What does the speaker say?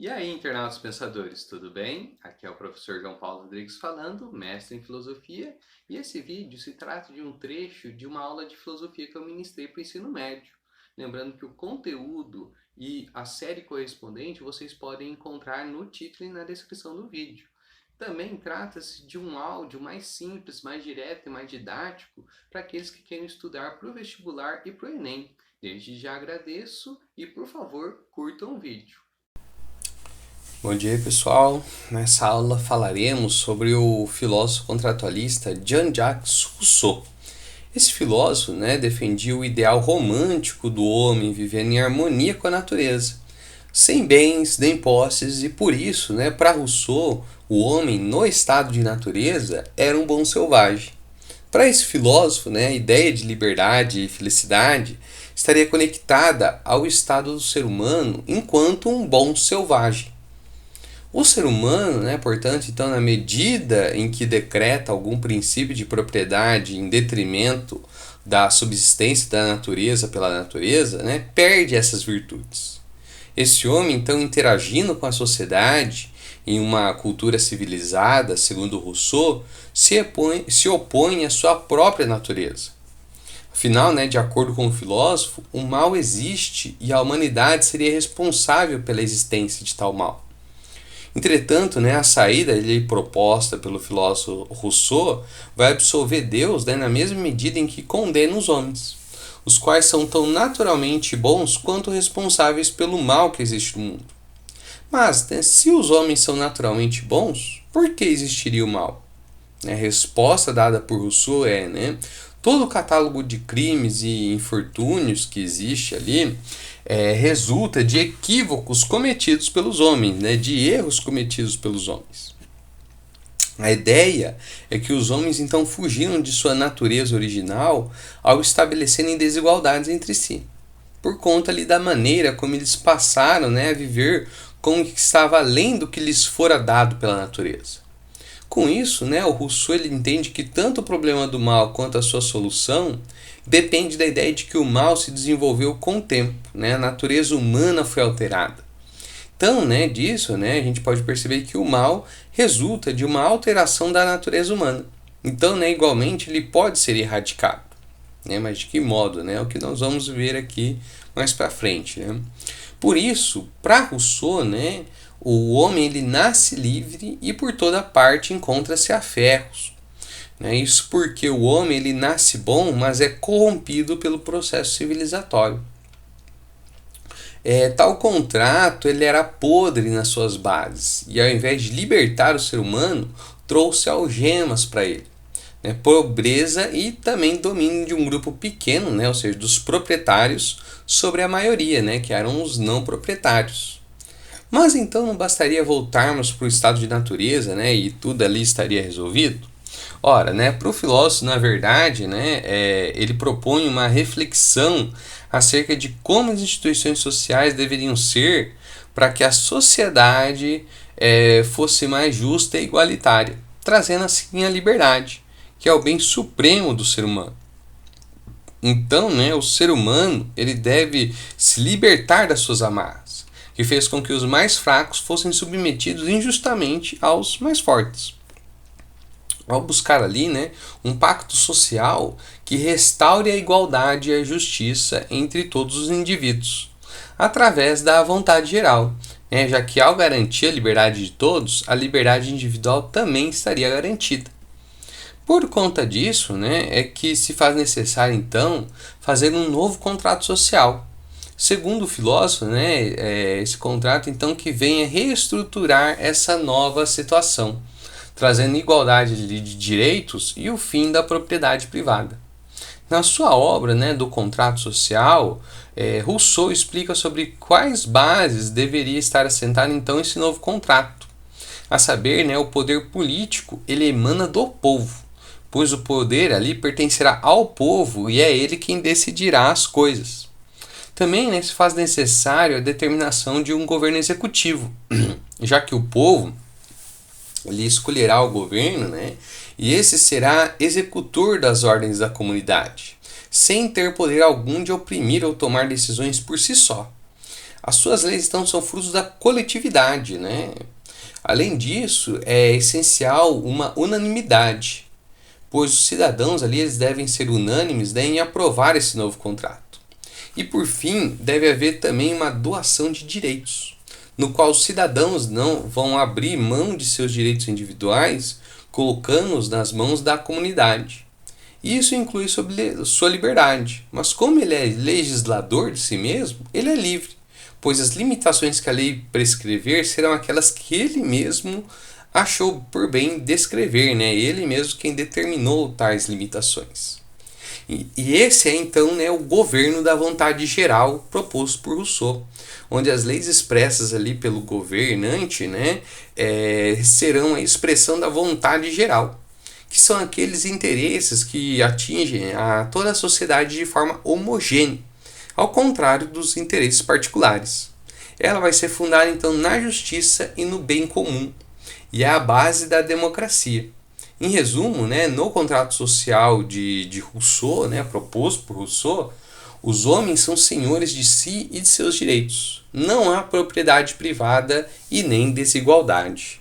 E aí, internautas pensadores, tudo bem? Aqui é o professor João Paulo Rodrigues falando, mestre em filosofia, e esse vídeo se trata de um trecho de uma aula de filosofia que eu ministrei para o ensino médio. Lembrando que o conteúdo e a série correspondente vocês podem encontrar no título e na descrição do vídeo. Também trata-se de um áudio mais simples, mais direto e mais didático para aqueles que querem estudar para o vestibular e para o Enem. Desde já agradeço e, por favor, curtam o vídeo. Bom dia, pessoal. Nessa aula falaremos sobre o filósofo contratualista Jean-Jacques Rousseau. Esse filósofo, defendia o ideal romântico do homem vivendo em harmonia com a natureza, sem bens nem posses, e por isso, para Rousseau, o homem no estado de natureza era um bom selvagem. Para esse filósofo, a ideia de liberdade e felicidade estaria conectada ao estado do ser humano enquanto um bom selvagem. O ser humano, portanto, então, na medida em que decreta algum princípio de propriedade em detrimento da subsistência da natureza pela natureza, perde essas virtudes. Esse homem, então, interagindo com a sociedade em uma cultura civilizada, segundo Rousseau, se opõe à sua própria natureza. Afinal, de acordo com o filósofo, o mal existe e a humanidade seria responsável pela existência de tal mal. Entretanto, a saída proposta pelo filósofo Rousseau vai absolver Deus na mesma medida em que condena os homens, os quais são tão naturalmente bons quanto responsáveis pelo mal que existe no mundo. Mas, se os homens são naturalmente bons, por que existiria o mal? A resposta dada por Rousseau é, todo o catálogo de crimes e infortúnios que existe ali resulta de equívocos cometidos pelos homens, de erros cometidos pelos homens. A ideia é que os homens então fugiram de sua natureza original ao estabelecerem desigualdades entre si, por conta ali da maneira como eles passaram a viver com o que estava além do que lhes fora dado pela natureza. Com isso, o Rousseau ele entende que tanto o problema do mal quanto a sua solução depende da ideia de que o mal se desenvolveu com o tempo, a natureza humana foi alterada. Então, disso, a gente pode perceber que o mal resulta de uma alteração da natureza humana. Então, igualmente, ele pode ser erradicado. Mas de que modo? É o que nós vamos ver aqui mais para frente. Por isso, para Rousseau, o homem ele nasce livre e por toda parte encontra-se a ferros. Isso porque o homem ele nasce bom, mas é corrompido pelo processo civilizatório. Tal contrato ele era podre nas suas bases e ao invés de libertar o ser humano, trouxe algemas para ele. Pobreza e também domínio de um grupo pequeno, ou seja, dos proprietários sobre a maioria, que eram os não proprietários. Mas então não bastaria voltarmos para o estado de natureza, e tudo ali estaria resolvido? Ora, para o filósofo, na verdade, ele propõe uma reflexão acerca de como as instituições sociais deveriam ser para que a sociedade fosse mais justa e igualitária, trazendo assim a liberdade, que é o bem supremo do ser humano. Então, o ser humano ele deve se libertar das suas amarras, que fez com que os mais fracos fossem submetidos injustamente aos mais fortes. Ao buscar ali um pacto social que restaure a igualdade e a justiça entre todos os indivíduos, através da vontade geral, já que ao garantir a liberdade de todos, a liberdade individual também estaria garantida. Por conta disso, é que se faz necessário então fazer um novo contrato social. Segundo o filósofo, esse contrato então que venha reestruturar essa nova situação, trazendo igualdade de direitos e o fim da propriedade privada. Na sua obra do contrato social, Rousseau explica sobre quais bases deveria estar assentado então esse novo contrato. A saber, o poder político ele emana do povo, pois o poder ali pertencerá ao povo e é ele quem decidirá as coisas. Também se faz necessário a determinação de um governo executivo, já que o povo ele escolherá o governo, e esse será executor das ordens da comunidade, sem ter poder algum de oprimir ou tomar decisões por si só. As suas leis, então, são frutos da coletividade, né? Além disso, é essencial uma unanimidade, pois os cidadãos ali eles devem ser unânimes, né, em aprovar esse novo contrato. E por fim, deve haver também uma doação de direitos, no qual os cidadãos não vão abrir mão de seus direitos individuais, colocando-os nas mãos da comunidade. Isso inclui sua liberdade, mas como ele é legislador de si mesmo, ele é livre, pois as limitações que a lei prescrever serão aquelas que ele mesmo achou por bem descrever, né? Ele mesmo quem determinou tais limitações. E esse é então, né, o governo da vontade geral proposto por Rousseau, onde as leis expressas ali pelo governante, né, serão a expressão da vontade geral, que são aqueles interesses que atingem a toda a sociedade de forma homogênea, ao contrário dos interesses particulares. Ela vai ser fundada então na justiça e no bem comum, e é a base da democracia. Em resumo, né, no contrato social de Rousseau, né, proposto por Rousseau, os homens são senhores de si e de seus direitos. Não há propriedade privada e nem desigualdade.